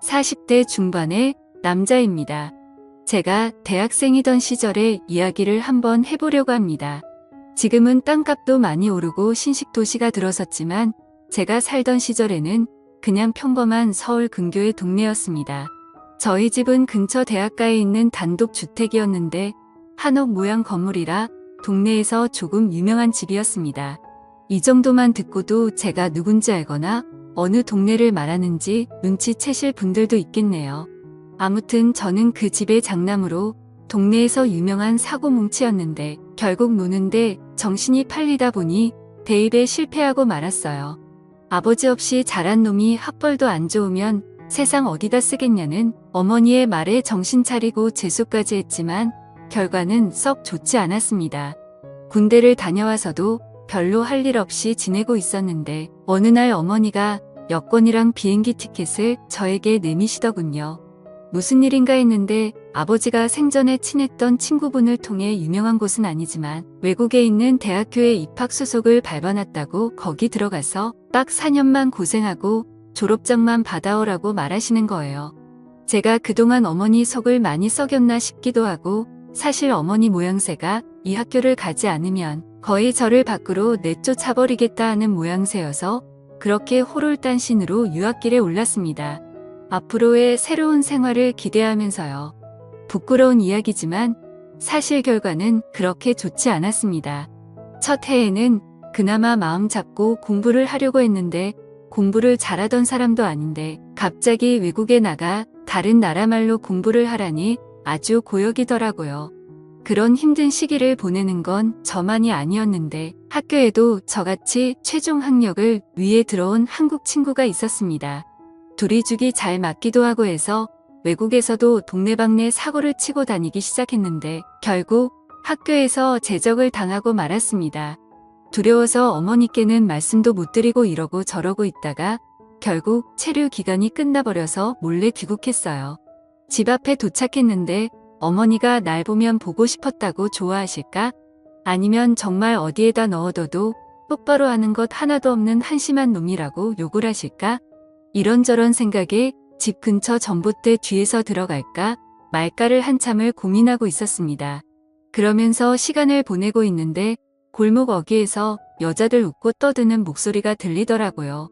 40대 중반의 남자입니다. 제가 대학생이던 시절의 이야기를 한번 해보려고 합니다. 지금은 땅값도 많이 오르고 신식도시가 들어섰지만 제가 살던 시절에는 그냥 평범한 서울 근교의 동네였습니다. 저희 집은 근처 대학가에 있는 단독주택이었는데 한옥 모양 건물이라 동네에서 조금 유명한 집이었습니다. 이 정도만 듣고도 제가 누군지 알거나 어느 동네를 말하는지 눈치채실 분들도 있겠네요. 아무튼 저는 그 집의 장남으로 동네에서 유명한 사고뭉치였는데 결국 노는데 정신이 팔리다 보니 대입에 실패하고 말았어요. 아버지 없이 자란 놈이 학벌도 안 좋으면 세상 어디다 쓰겠냐는 어머니의 말에 정신 차리고 재수까지 했지만 결과는 썩 좋지 않았습니다. 군대를 다녀와서도 별로 할 일 없이 지내고 있었는데 어느 날 어머니가 여권이랑 비행기 티켓을 저에게 내미시더군요. 무슨 일인가 했는데 아버지가 생전에 친했던 친구분을 통해 유명한 곳은 아니지만 외국에 있는 대학교에 입학 수속을 밟아놨다고 거기 들어가서 딱 4년만 고생하고 졸업장만 받아오라고 말하시는 거예요. 제가 그동안 어머니 속을 많이 썩였나 싶기도 하고 사실 어머니 모양새가 이 학교를 가지 않으면 거의 저를 밖으로 내쫓아버리겠다 하는 모양새여서 그렇게 호롤단신으로 유학길에 올랐습니다. 앞으로의 새로운 생활을 기대하면서요. 부끄러운 이야기지만 사실 결과는 그렇게 좋지 않았습니다. 첫 해에는 그나마 마음 잡고 공부를 하려고 했는데 공부를 잘하던 사람도 아닌데 갑자기 외국에 나가 다른 나라 말로 공부를 하라니 아주 고역이더라고요. 그런 힘든 시기를 보내는 건 저만이 아니었는데 학교에도 저같이 최종 학력을 위에 들어온 한국 친구가 있었습니다. 둘이 죽이 잘 맞기도 하고 해서 외국에서도 동네방네 사고를 치고 다니기 시작했는데 결국 학교에서 제적을 당하고 말았습니다. 두려워서 어머니께는 말씀도 못 드리고 이러고 저러고 있다가 결국 체류 기간이 끝나버려서 몰래 귀국했어요. 집 앞에 도착했는데 어머니가 날 보면 보고 싶었다고 좋아하실까? 아니면 정말 어디에다 넣어둬도 똑바로 하는 것 하나도 없는 한심한 놈이라고 욕을 하실까? 이런저런 생각에 집 근처 전봇대 뒤에서 들어갈까 말까를 한참을 고민하고 있었습니다. 그러면서 시간을 보내고 있는데 골목 어귀에서 여자들 웃고 떠드는 목소리가 들리더라고요.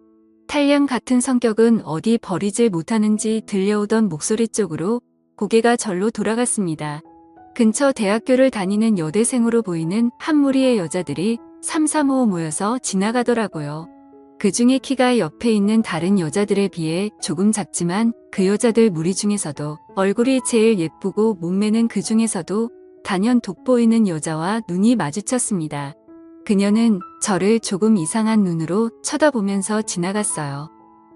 탈량 같은 성격은 어디 버리질 못하는지 들려오던 목소리 쪽으로 고개가 절로 돌아갔습니다. 근처 대학교를 다니는 여대생으로 보이는 한 무리의 여자들이 3-3-5 모여서 지나가더라고요. 그 중에 키가 옆에 있는 다른 여자들에 비해 조금 작지만 그 여자들 무리 중에서도 얼굴이 제일 예쁘고 몸매는 그 중에서도 단연 돋보이는 여자와 눈이 마주쳤습니다. 그녀는 저를 조금 이상한 눈으로 쳐다보면서 지나갔어요.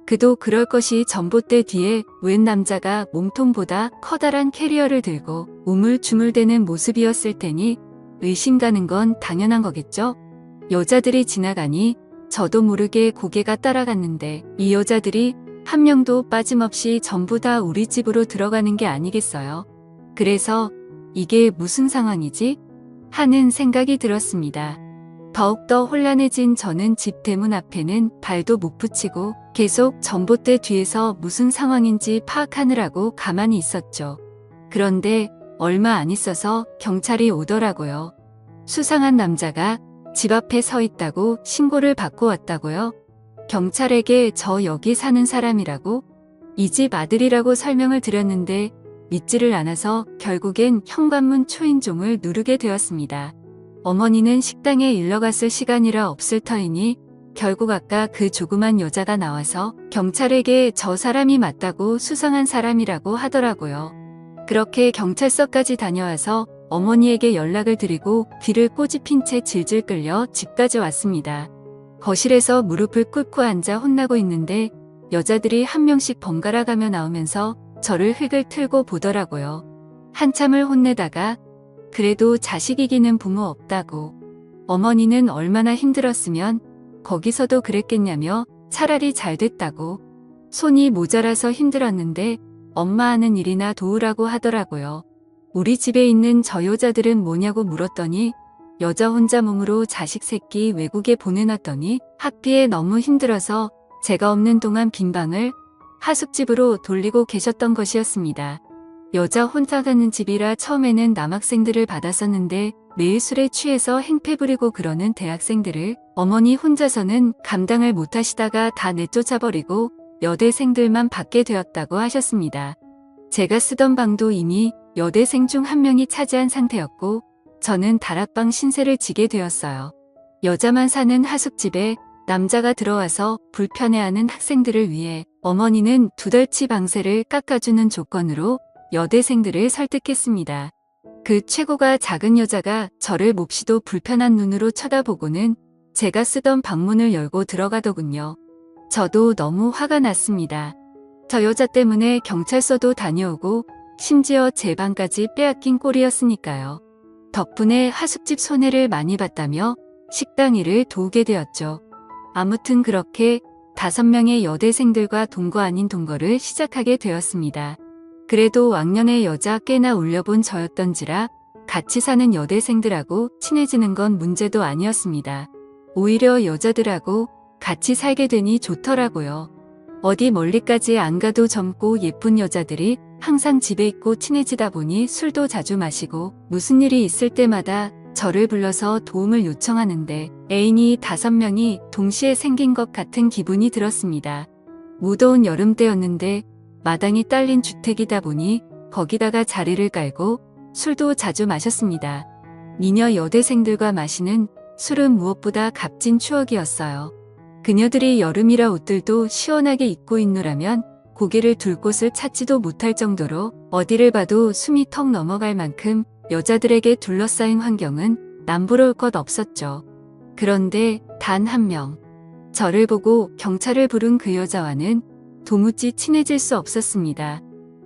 그도 그럴 것이 전봇대 뒤에 웬 남자가 몸통보다 커다란 캐리어를 들고 우물쭈물대는 모습이었을 테니 의심 가는 건 당연한 거겠죠? 여자들이 지나가니 저도 모르게 고개가 따라갔는데 이 여자들이 한 명도 빠짐없이 전부 다 우리 집으로 들어가는 게 아니겠어요? 그래서 이게 무슨 상황이지? 하는 생각이 들었습니다. 더욱더 혼란해진 저는 집 대문 앞에는 발도 못 붙이고 계속 전봇대 뒤에서 무슨 상황인지 파악하느라고 가만히 있었죠. 그런데 얼마 안 있어서 경찰이 오더라고요. 수상한 남자가 집 앞에 서 있다고 신고를 받고 왔다고요? 경찰에게 저 여기 사는 사람이라고? 이 집 아들이라고 설명을 드렸는데 믿지를 않아서 결국엔 현관문 초인종을 누르게 되었습니다. 어머니는 식당에 일러갔을 시간이라 없을 터이니 결국 아까 그 조그만 여자가 나와서 경찰에게 저 사람이 맞다고 수상한 사람이라고 하더라고요. 그렇게 경찰서까지 다녀와서 어머니에게 연락을 드리고 귀를 꼬집힌 채 질질 끌려 집까지 왔습니다. 거실에서 무릎을 꿇고 앉아 혼나고 있는데 여자들이 한 명씩 번갈아 가며 나오면서 저를 흙을 틀고 보더라고요. 한참을 혼내다가 그래도 자식 이기는 부모 없다고. 어머니는 얼마나 힘들었으면 거기서도 그랬겠냐며 차라리 잘 됐다고. 손이 모자라서 힘들었는데 엄마 하는 일이나 도우라고 하더라고요. 우리 집에 있는 저 여자들은 뭐냐고 물었더니 여자 혼자 몸으로 자식 새끼 외국에 보내놨더니 학비에 너무 힘들어서 제가 없는 동안 빈 방을 하숙집으로 돌리고 계셨던 것이었습니다. 여자 혼자 가는 집이라 처음에는 남학생들을 받았었는데 매일 술에 취해서 행패 부리고 그러는 대학생들을 어머니 혼자서는 감당을 못하시다가 다 내쫓아버리고 여대생들만 받게 되었다고 하셨습니다. 제가 쓰던 방도 이미 여대생 중 한 명이 차지한 상태였고 저는 다락방 신세를 지게 되었어요. 여자만 사는 하숙집에 남자가 들어와서 불편해하는 학생들을 위해 어머니는 2달치 방세를 깎아주는 조건으로 여대생들을 설득했습니다. 그 최고가 작은 여자가 저를 몹시도 불편한 눈으로 쳐다보고는 제가 쓰던 방문을 열고 들어가더군요. 저도 너무 화가 났습니다. 저 여자 때문에 경찰서도 다녀오고 심지어 제 방까지 빼앗긴 꼴이었으니까요. 덕분에 하숙집 손해를 많이 봤다며 식당 일을 도우게 되었죠. 아무튼 그렇게 5명의 여대생들과 동거 아닌 동거를 시작하게 되었습니다. 그래도 왕년의 여자 꽤나 올려본 저였던지라 같이 사는 여대생들하고 친해지는 건 문제도 아니었습니다. 오히려 여자들하고 같이 살게 되니 좋더라고요. 어디 멀리까지 안 가도 젊고 예쁜 여자들이 항상 집에 있고 친해지다 보니 술도 자주 마시고 무슨 일이 있을 때마다 저를 불러서 도움을 요청하는데 애인이 5명이 동시에 생긴 것 같은 기분이 들었습니다. 무더운 여름 때였는데 마당이 딸린 주택이다 보니 거기다가 자리를 깔고 술도 자주 마셨습니다. 미녀 여대생들과 마시는 술은 무엇보다 값진 추억이었어요. 그녀들이 여름이라 옷들도 시원하게 입고 있노라면 고개를 둘 곳을 찾지도 못할 정도로 어디를 봐도 숨이 턱 넘어갈 만큼 여자들에게 둘러싸인 환경은 남부러울 것 없었죠. 그런데 단 한 명, 저를 보고 경찰을 부른 그 여자와는 도무지 친해질 수 없었습니다.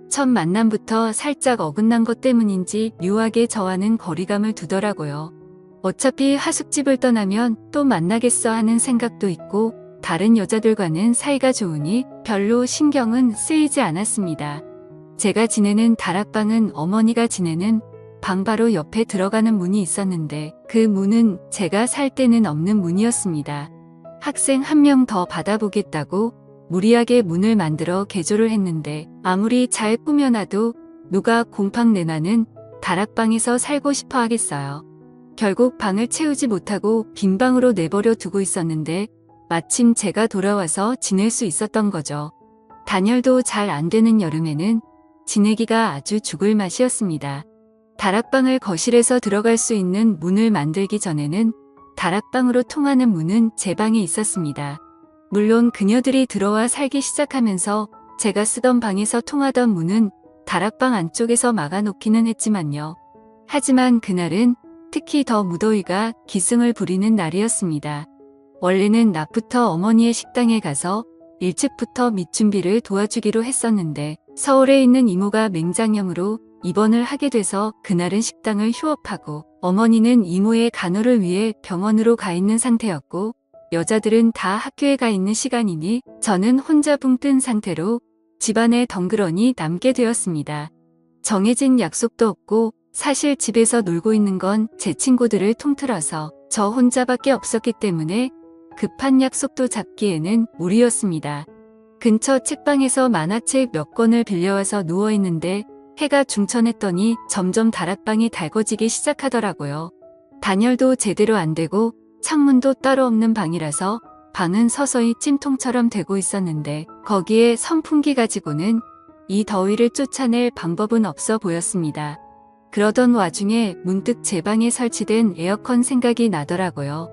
첫 만남부터 살짝 어긋난 것 때문인지 묘하게 저와는 거리감을 두더라고요. 어차피 하숙집을 떠나면 또 만나겠어 하는 생각도 있고 다른 여자들과는 사이가 좋으니 별로 신경은 쓰이지 않았습니다. 제가 지내는 다락방은 어머니가 지내는 방 바로 옆에 들어가는 문이 있었는데 그 문은 제가 살 때는 없는 문이었습니다. 학생 한 명 더 받아보겠다고 무리하게 문을 만들어 개조를 했는데 아무리 잘 꾸며놔도 누가 곰팡 내나는 다락방에서 살고 싶어 하겠어요. 결국 방을 채우지 못하고 빈 방으로 내버려 두고 있었는데 마침 제가 돌아와서 지낼 수 있었던 거죠. 단열도 잘 안 되는 여름에는 지내기가 아주 죽을 맛이었습니다. 다락방을 거실에서 들어갈 수 있는 문을 만들기 전에는 다락방으로 통하는 문은 제 방에 있었습니다. 물론 그녀들이 들어와 살기 시작하면서 제가 쓰던 방에서 통하던 문은 다락방 안쪽에서 막아놓기는 했지만요. 하지만 그날은 특히 더 무더위가 기승을 부리는 날이었습니다. 원래는 낮부터 어머니의 식당에 가서 일찍부터 밑준비를 도와주기로 했었는데 서울에 있는 이모가 맹장염으로 입원을 하게 돼서 그날은 식당을 휴업하고 어머니는 이모의 간호를 위해 병원으로 가 있는 상태였고 여자들은 다 학교에 가 있는 시간이니 저는 혼자 붕 뜬 상태로 집안에 덩그러니 남게 되었습니다. 정해진 약속도 없고 사실 집에서 놀고 있는 건 제 친구들을 통틀어서 저 혼자밖에 없었기 때문에 급한 약속도 잡기에는 무리였습니다. 근처 책방에서 만화책 몇 권을 빌려와서 누워있는데 해가 중천했더니 점점 다락방이 달궈지기 시작하더라고요. 단열도 제대로 안 되고 창문도 따로 없는 방이라서 방은 서서히 찜통처럼 되고 있었는데 거기에 선풍기 가지고는 이 더위를 쫓아낼 방법은 없어 보였습니다. 그러던 와중에 문득 제 방에 설치된 에어컨 생각이 나더라고요.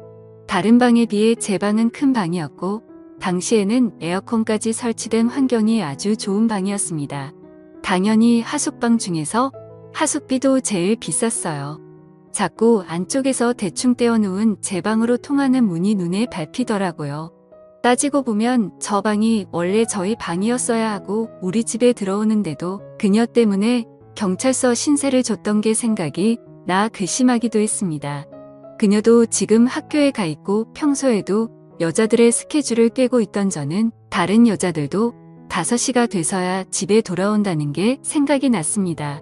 다른 방에 비해 제 방은 큰 방이었고 당시에는 에어컨까지 설치된 환경이 아주 좋은 방이었습니다. 당연히 하숙방 중에서 하숙비도 제일 비쌌어요. 자꾸 안쪽에서 대충 떼어놓은 제 방으로 통하는 문이 눈에 밟히더라고요. 따지고 보면 저 방이 원래 저희 방이었어야 하고 우리 집에 들어오는데도 그녀 때문에 경찰서 신세를 졌던 게 생각이 나 괘씸하기도 했습니다. 그녀도 지금 학교에 가 있고 평소에도 여자들의 스케줄을 꿰고 있던 저는 다른 여자들도 5시가 돼서야 집에 돌아온다는 게 생각이 났습니다.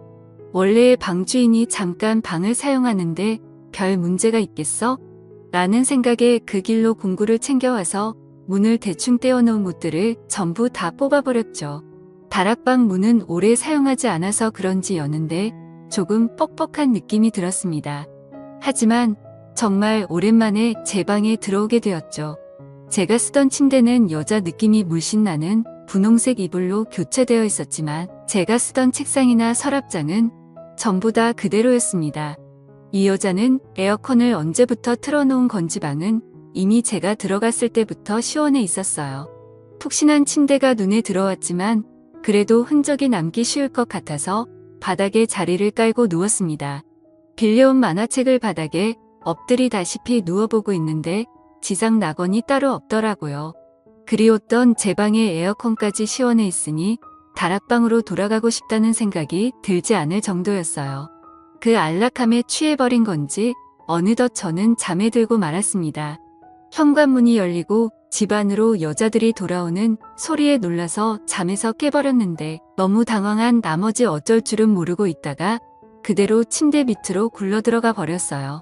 원래 방 주인이 잠깐 방을 사용하는데 별 문제가 있겠어? 라는 생각에 그 길로 공구를 챙겨와서 문을 대충 떼어놓은 못들을 전부 다 뽑아버렸죠. 다락방 문은 오래 사용하지 않아서 그런지 여는데 조금 뻑뻑한 느낌이 들었습니다. 하지만 정말 오랜만에 제 방에 들어오게 되었죠. 제가 쓰던 침대는 여자 느낌이 물씬 나는 분홍색 이불로 교체되어 있었지만 제가 쓰던 책상이나 서랍장은 전부 다 그대로였습니다. 이 여자는 에어컨을 언제부터 틀어놓은 건지 방은 이미 제가 들어갔을 때부터 시원해 있었어요. 푹신한 침대가 눈에 들어왔지만 그래도 흔적이 남기 쉬울 것 같아서 바닥에 자리를 깔고 누웠습니다. 빌려온 만화책을 바닥에 엎드리다시피 누워보고 있는데 지상 낙원이 따로 없더라고요. 그리웠던 제 방의 에어컨까지 시원해 있으니 다락방으로 돌아가고 싶다는 생각이 들지 않을 정도였어요. 그 안락함에 취해버린 건지 어느덧 저는 잠에 들고 말았습니다. 현관문이 열리고 집 안으로 여자들이 돌아오는 소리에 놀라서 잠에서 깨버렸는데 너무 당황한 나머지 어쩔 줄은 모르고 있다가 그대로 침대 밑으로 굴러들어가 버렸어요.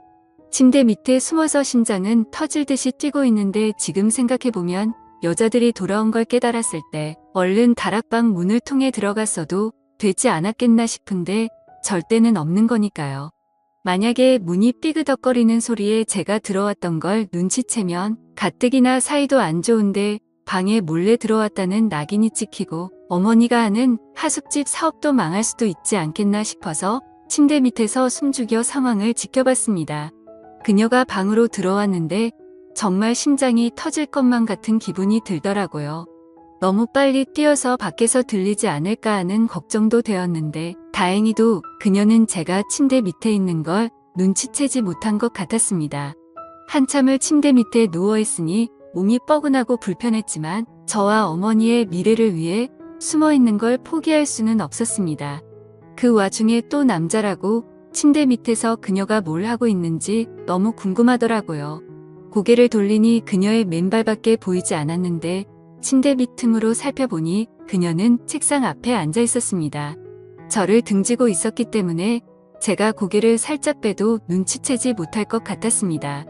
침대 밑에 숨어서 심장은 터질 듯이 뛰고 있는데 지금 생각해보면 여자들이 돌아온 걸 깨달았을 때 얼른 다락방 문을 통해 들어갔어도 되지 않았겠나 싶은데 절대는 없는 거니까요. 만약에 문이 삐그덕거리는 소리에 제가 들어왔던 걸 눈치채면 가뜩이나 사이도 안 좋은데 방에 몰래 들어왔다는 낙인이 찍히고 어머니가 하는 하숙집 사업도 망할 수도 있지 않겠나 싶어서 침대 밑에서 숨죽여 상황을 지켜봤습니다. 그녀가 방으로 들어왔는데 정말 심장이 터질 것만 같은 기분이 들더라고요. 너무 빨리 뛰어서 밖에서 들리지 않을까 하는 걱정도 되었는데 다행히도 그녀는 제가 침대 밑에 있는 걸 눈치채지 못한 것 같았습니다. 한참을 침대 밑에 누워있으니 몸이 뻐근하고 불편했지만 저와 어머니의 미래를 위해 숨어있는 걸 포기할 수는 없었습니다. 그 와중에 또 남자라고 침대 밑에서 그녀가 뭘 하고 있는지 너무 궁금하더라고요. 고개를 돌리니 그녀의 맨발밖에 보이지 않았는데 침대 밑 틈으로 살펴보니 그녀는 책상 앞에 앉아 있었습니다. 저를 등지고 있었기 때문에 제가 고개를 살짝 빼도 눈치채지 못할 것 같았습니다.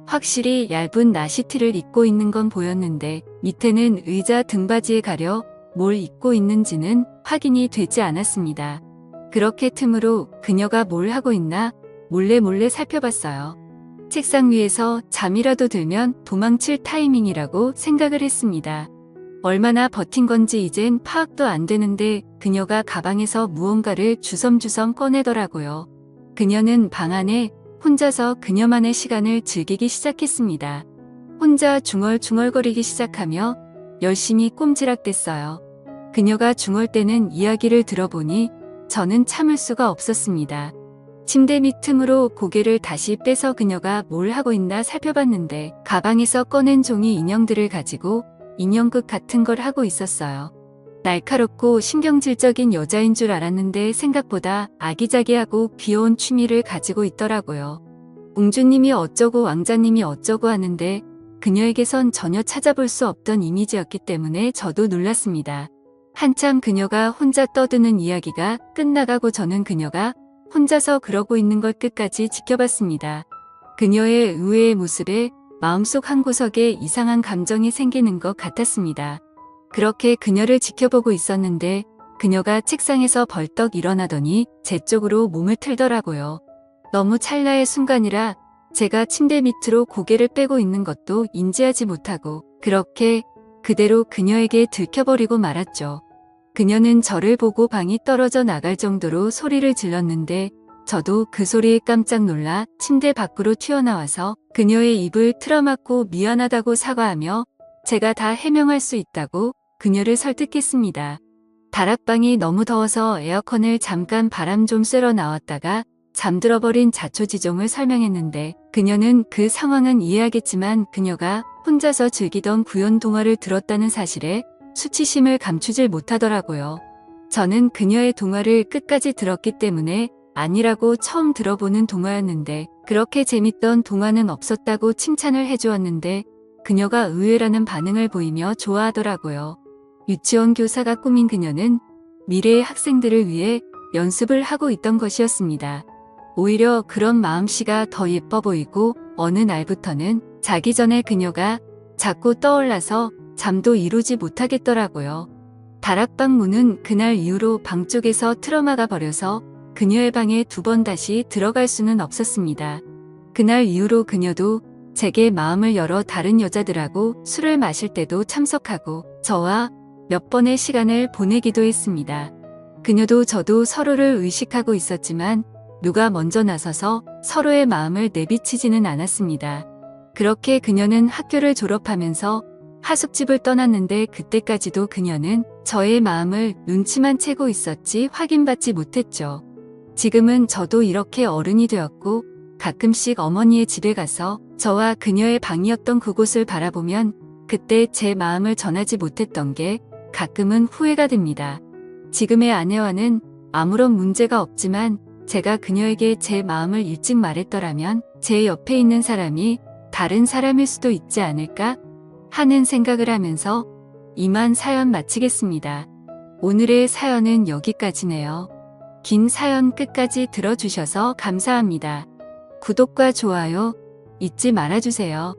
확실히 얇은 나시티를 입고 있는 건 보였는데 밑에는 의자 등받이에 가려 뭘 입고 있는지는 확인이 되지 않았습니다. 그렇게 틈으로 그녀가 뭘 하고 있나 몰래 살펴봤어요. 책상 위에서 잠이라도 들면 도망칠 타이밍이라고 생각을 했습니다. 얼마나 버틴 건지 이젠 파악도 안 되는데 그녀가 가방에서 무언가를 주섬주섬 꺼내더라고요. 그녀는 방 안에 혼자서 그녀만의 시간을 즐기기 시작했습니다. 혼자 중얼중얼거리기 시작하며 열심히 꼼지락댔어요. 그녀가 중얼대는 이야기를 들어보니 저는 참을 수가 없었습니다. 침대 밑 틈으로 고개를 다시 빼서 그녀가 뭘 하고 있나 살펴봤는데 가방에서 꺼낸 종이 인형들을 가지고 인형극 같은 걸 하고 있었어요. 날카롭고 신경질적인 여자인 줄 알았는데 생각보다 아기자기하고 귀여운 취미를 가지고 있더라고요. 공주님이 어쩌고 왕자님이 어쩌고 하는데 그녀에게선 전혀 찾아볼 수 없던 이미지였기 때문에 저도 놀랐습니다. 한참 그녀가 혼자 떠드는 이야기가 끝나가고 저는 그녀가 혼자서 그러고 있는 걸 끝까지 지켜봤습니다. 그녀의 의외의 모습에 마음속 한구석에 이상한 감정이 생기는 것 같았습니다. 그렇게 그녀를 지켜보고 있었는데 그녀가 책상에서 벌떡 일어나더니 제 쪽으로 몸을 틀더라고요. 너무 찰나의 순간이라 제가 침대 밑으로 고개를 빼고 있는 것도 인지하지 못하고 그렇게 그대로 그녀에게 들켜버리고 말았죠. 그녀는 저를 보고 방이 떨어져 나갈 정도로 소리를 질렀는데 저도 그 소리에 깜짝 놀라 침대 밖으로 튀어나와서 그녀의 입을 틀어막고 미안하다고 사과하며 제가 다 해명할 수 있다고 그녀를 설득했습니다. 다락방이 너무 더워서 에어컨을 잠깐 바람 좀 쐬러 나왔다가 잠들어버린 자초지종을 설명했는데 그녀는 그 상황은 이해하겠지만 그녀가 혼자서 즐기던 구연 동화를 들었다는 사실에 수치심을 감추질 못하더라고요. 저는 그녀의 동화를 끝까지 들었기 때문에 아니라고 처음 들어보는 동화였는데 그렇게 재밌던 동화는 없었다고 칭찬을 해주었는데 그녀가 의외라는 반응을 보이며 좋아하더라고요. 유치원 교사가 꾸민 그녀는 미래의 학생들을 위해 연습을 하고 있던 것이었습니다. 오히려 그런 마음씨가 더 예뻐 보이고 어느 날부터는 자기 전에 그녀가 자꾸 떠올라서 잠도 이루지 못하겠더라고요. 다락방 문은 그날 이후로 방 쪽에서 틀어막아 버려서 그녀의 방에 2번 다시 들어갈 수는 없었습니다. 그날 이후로 그녀도 제게 마음을 열어 다른 여자들하고 술을 마실 때도 참석하고 저와 몇 번의 시간을 보내기도 했습니다. 그녀도 저도 서로를 의식하고 있었지만 누가 먼저 나서서 서로의 마음을 내비치지는 않았습니다. 그렇게 그녀는 학교를 졸업하면서 하숙집을 떠났는데 그때까지도 그녀는 저의 마음을 눈치만 채고 있었지 확인받지 못했죠. 지금은 저도 이렇게 어른이 되었고 가끔씩 어머니의 집에 가서 저와 그녀의 방이었던 그곳을 바라보면 그때 제 마음을 전하지 못했던 게 가끔은 후회가 됩니다. 지금의 아내와는 아무런 문제가 없지만 제가 그녀에게 제 마음을 일찍 말했더라면 제 옆에 있는 사람이 다른 사람일 수도 있지 않을까 하는 생각을 하면서 이만 사연 마치겠습니다. 오늘의 사연은 여기까지네요. 긴 사연 끝까지 들어주셔서 감사합니다. 구독과 좋아요 잊지 말아주세요.